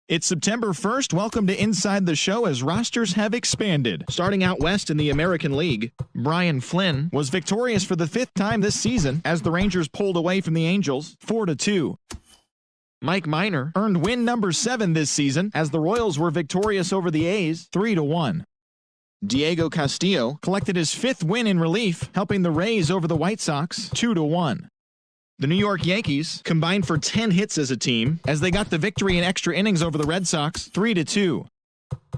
It's September 1st. Welcome to Inside the Show as rosters have expanded. Starting out west in the American League, Brian Flynn was victorious for the 5th time this season as the Rangers pulled away from the Angels 4-2. Mike Minor earned win number 7 this season as the Royals were victorious over the A's 3-1. Diego Castillo collected his 5th win in relief, helping the Rays over the White Sox 2-1. The New York Yankees combined for 10 hits as a team as they got the victory in extra innings over the Red Sox 3-2.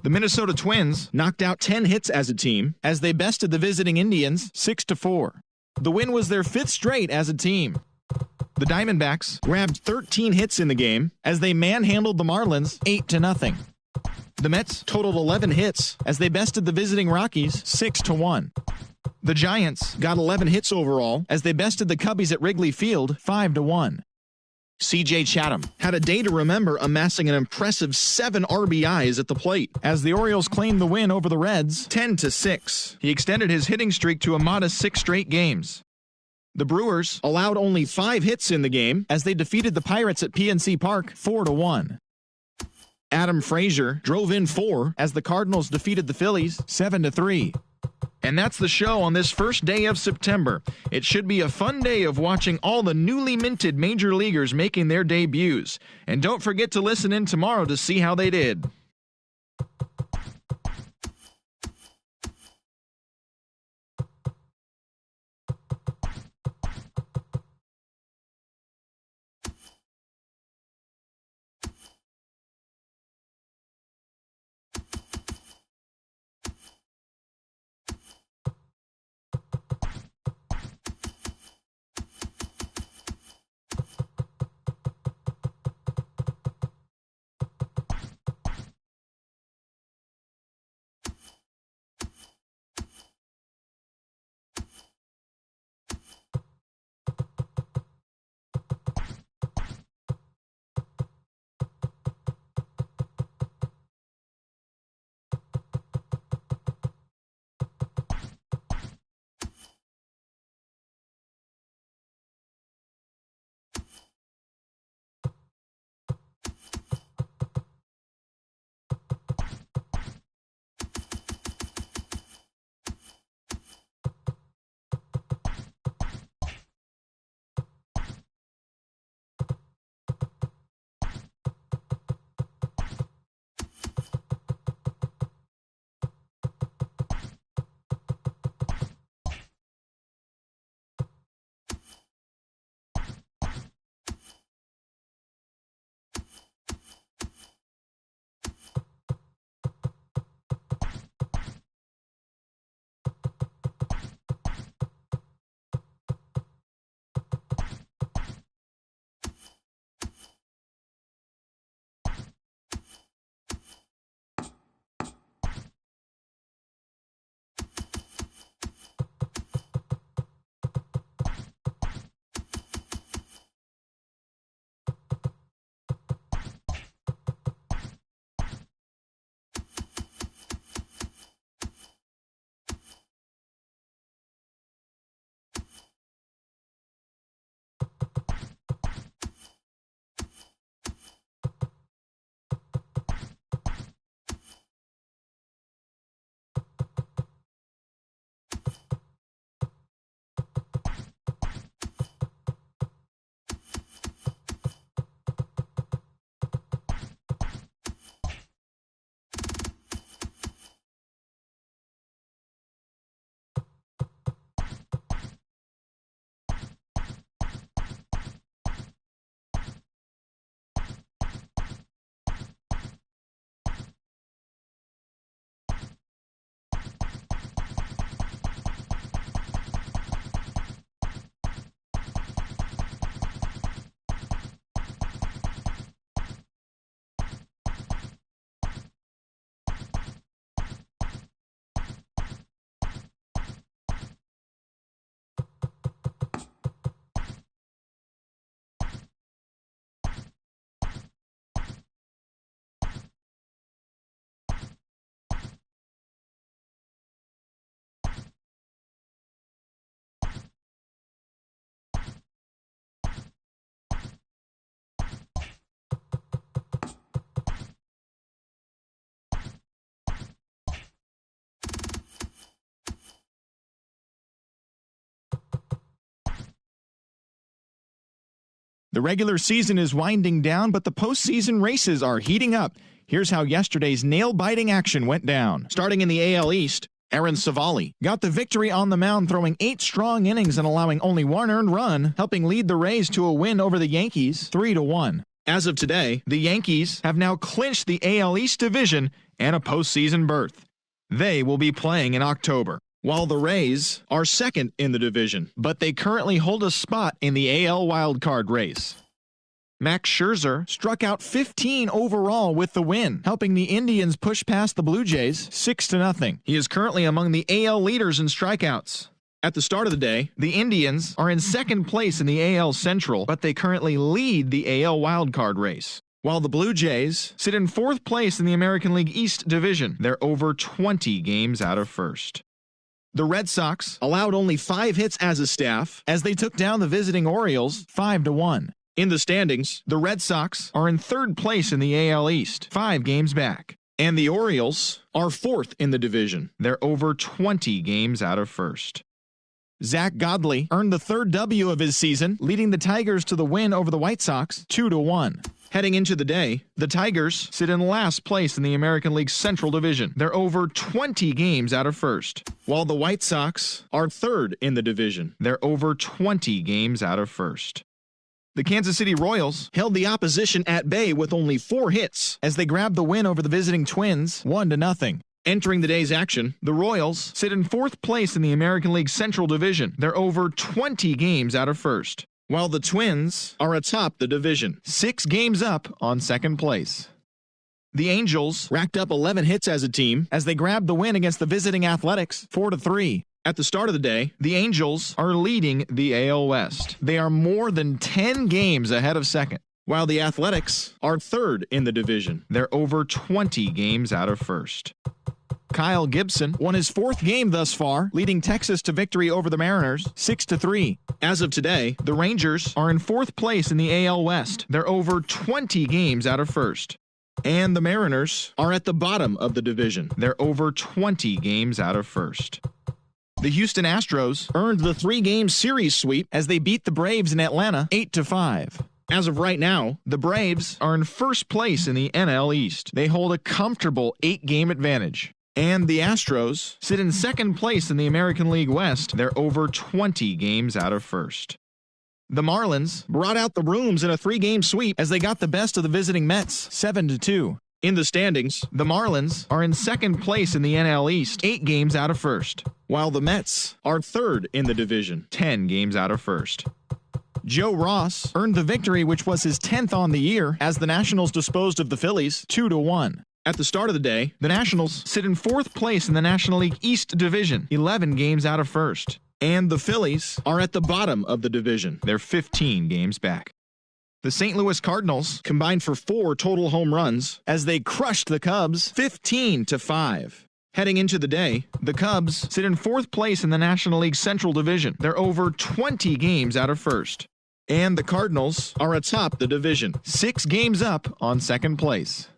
The Minnesota Twins knocked out 10 hits as a team as they bested the visiting Indians 6-4. The win was their 5th straight as a team. The Diamondbacks grabbed 13 hits in the game as they manhandled the Marlins 8-0. The Mets totaled 11 hits as they bested the visiting Rockies 6-1. The Giants got 11 hits overall as they bested the Cubbies at Wrigley Field 5-1. C.J. Chatham had a day to remember, amassing an impressive 7 RBIs at the plate as the Orioles claimed the win over the Reds 10-6. He extended his hitting streak to a modest 6 straight games. The Brewers allowed only 5 hits in the game as they defeated the Pirates at PNC Park 4-1. Adam Frazier drove in 4 as the Cardinals defeated the Phillies 7-3. And that's the show on this first day of September. It should be a fun day of watching all the newly minted major leaguers making their debuts. And don't forget to listen in tomorrow to see how they did. The regular season is winding down, but the postseason races are heating up. Here's how yesterday's nail-biting action went down. Starting in the AL East, Aaron Savali got the victory on the mound, throwing 8 strong innings and allowing only 1 earned run, helping lead the Rays to a win over the Yankees 3-1. As of today, the Yankees have now clinched the AL East division and a postseason berth. They will be playing in October, while the Rays are second in the division, but they currently hold a spot in the AL wildcard race. Max Scherzer struck out 15 overall with the win, helping the Indians push past the Blue Jays 6-0. He is currently among the AL leaders in strikeouts. At the start of the day, the Indians are in second place in the AL Central, but they currently lead the AL wildcard race. While the Blue Jays sit in 4th place in the American League East division, they're over 20 games out of first. The Red Sox allowed only 5 hits as a staff as they took down the visiting Orioles 5-1. In the standings, the Red Sox are in 3rd place in the AL East, 5 games back. And the Orioles are 4th in the division. They're over 20 games out of first. Zach Godley earned the 3rd W of his season, leading the Tigers to the win over the White Sox 2-1. Heading into the day, the Tigers sit in last place in the American League Central Division. They're over 20 games out of first, while the White Sox are 3rd in the division. They're over 20 games out of first. The Kansas City Royals held the opposition at bay with only 4 hits as they grabbed the win over the visiting Twins 1-0. Entering the day's action, the Royals sit in 4th place in the American League Central Division. They're over 20 games out of first, while the Twins are atop the division, 6 games up on 2nd place. The Angels racked up 11 hits as a team as they grabbed the win against the visiting Athletics 4-3. At the start of the day, the Angels are leading the AL West. They are more than 10 games ahead of second, while the Athletics are 3rd in the division. They're over 20 games out of first. Kyle Gibson won his 4th game thus far, leading Texas to victory over the Mariners 6-3. As of today, the Rangers are in 4th place in the AL West. They're over 20 games out of first. And the Mariners are at the bottom of the division. They're over 20 games out of first. The Houston Astros earned the 3-game series sweep as they beat the Braves in Atlanta 8-5. As of right now, the Braves are in 1st place in the NL East. They hold a comfortable 8-game advantage. And the Astros sit in 2nd place in the American League West. They're over 20 games out of first. The Marlins brought out the rooms in a 3-game sweep as they got the best of the visiting Mets 7-2. In the standings, the Marlins are in 2nd place in the NL East, 8 games out of first, while the Mets are 3rd in the division, 10 games out of first. Joe Ross earned the victory, which was his 10th on the year, as the Nationals disposed of the Phillies 2-1. At the start of the day, the Nationals sit in 4th place in the National League East division, 11 games out of first. And the Phillies are at the bottom of the division. They're 15 games back. The St. Louis Cardinals combined for 4 total home runs as they crushed the Cubs 15-5. Heading into the day, the Cubs sit in 4th place in the National League Central Division. They're over 20 games out of first. And the Cardinals are atop the division, 6 games up on 2nd place.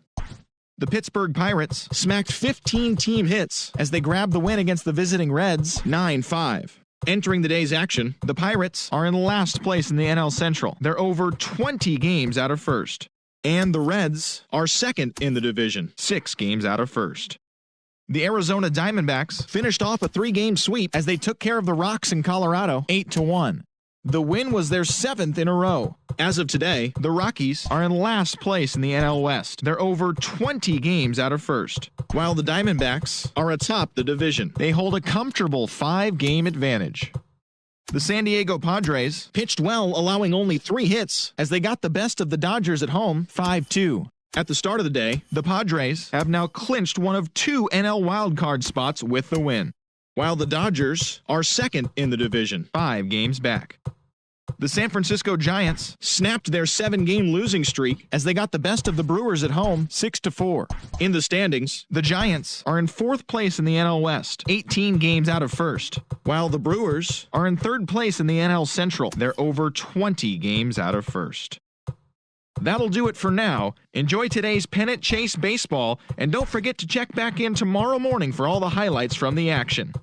The Pittsburgh Pirates smacked 15 team hits as they grabbed the win against the visiting Reds 9-5. Entering the day's action, the Pirates are in last place in the NL Central. They're over 20 games out of first. And the Reds are 2nd in the division, 6 games out of first. The Arizona Diamondbacks finished off a 3-game sweep as they took care of the Rocks in Colorado 8-1. The win was their 7th in a row. As of today, the Rockies are in last place in the NL West. They're over 20 games out of first, while the Diamondbacks are atop the division. They hold a comfortable 5-game advantage. The San Diego Padres pitched well, allowing only 3 hits as they got the best of the Dodgers at home 5-2. At the start of the day, the Padres have now clinched one of 2 NL wildcard spots with the win, while the Dodgers are 2nd in the division, 5 games back. The San Francisco Giants snapped their 7-game losing streak as they got the best of the Brewers at home 6-4. In the standings, the Giants are in 4th place in the NL West, 18 games out of first, while the Brewers are in 3rd place in the NL Central. They're over 20 games out of first. That'll do it for now. Enjoy today's pennant chase baseball, and don't forget to check back in tomorrow morning for all the highlights from the action.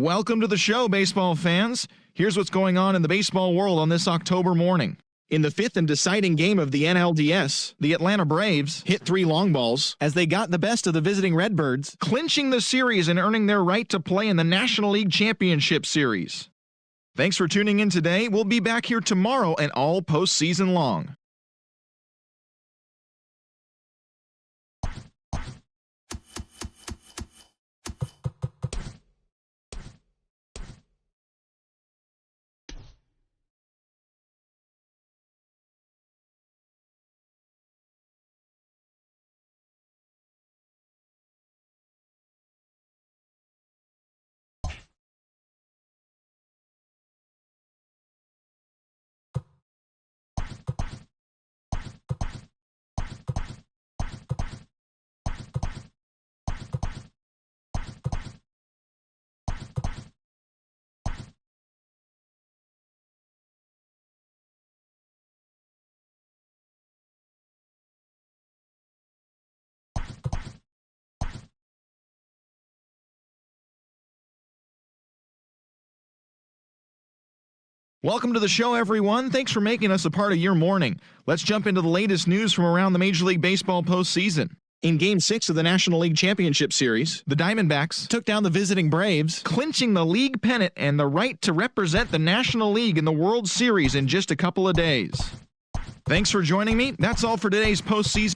Welcome to the show, baseball fans. Here's what's going on in the baseball world on this October morning. In the fifth and deciding game of the NLDS, the Atlanta Braves hit 3 long balls as they got the best of the visiting Redbirds, clinching the series and earning their right to play in the National League Championship Series. Thanks for tuning in today. We'll be back here tomorrow and all postseason long. Welcome to the show, everyone. Thanks for making us a part of your morning. Let's jump into the latest news from around the Major League Baseball postseason. In Game 6 of the National League Championship Series, the Diamondbacks took down the visiting Braves, clinching the league pennant and the right to represent the National League in the World Series in just a couple of days. Thanks for joining me. That's all for today's postseason.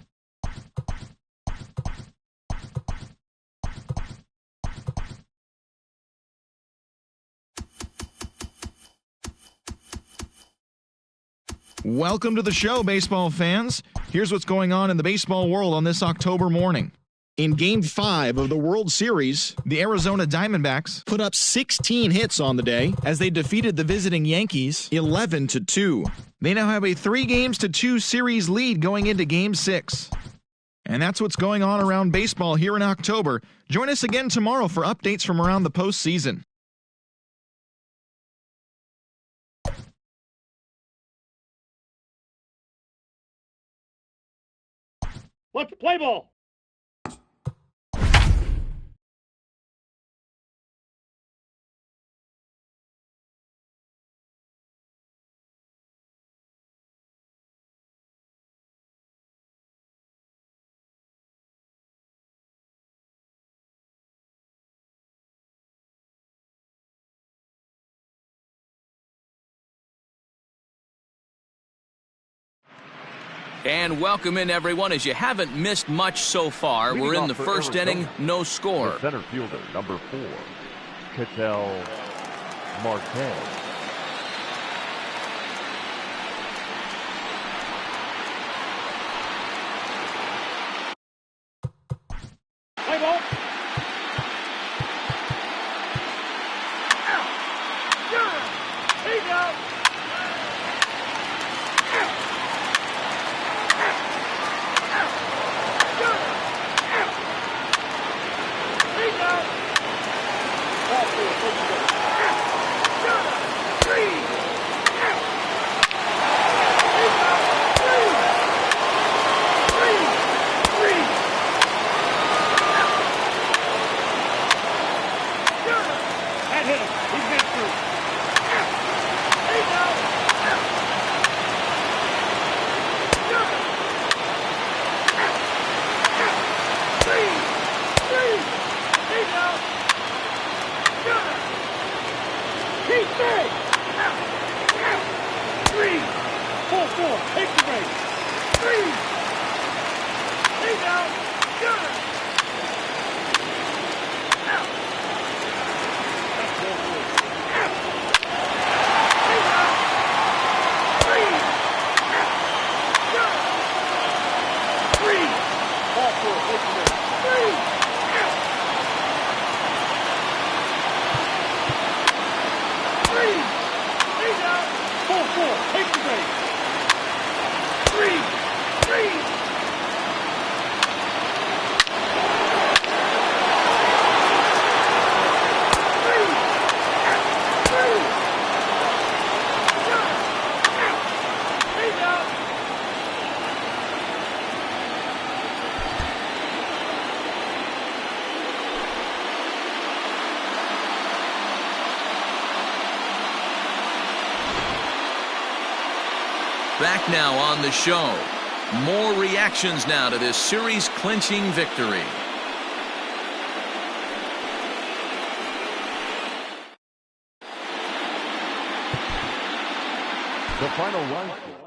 Welcome to the show, baseball fans. Here's what's going on in the baseball world on this October morning. In Game 5 of the World Series, the Arizona Diamondbacks put up 16 hits on the day as they defeated the visiting Yankees 11-2. They now have a 3-2 series lead going into Game 6. And that's what's going on around baseball here in October. Join us again tomorrow for updates from around the postseason. Let's play ball. And welcome in, everyone. As you haven't missed much so far, we're in the first inning, no score. The center fielder, number 4, KTL Hammerinnn. Play ball. Here you go. Back now on the show. More reactions now to this series-clinching victory. The final run.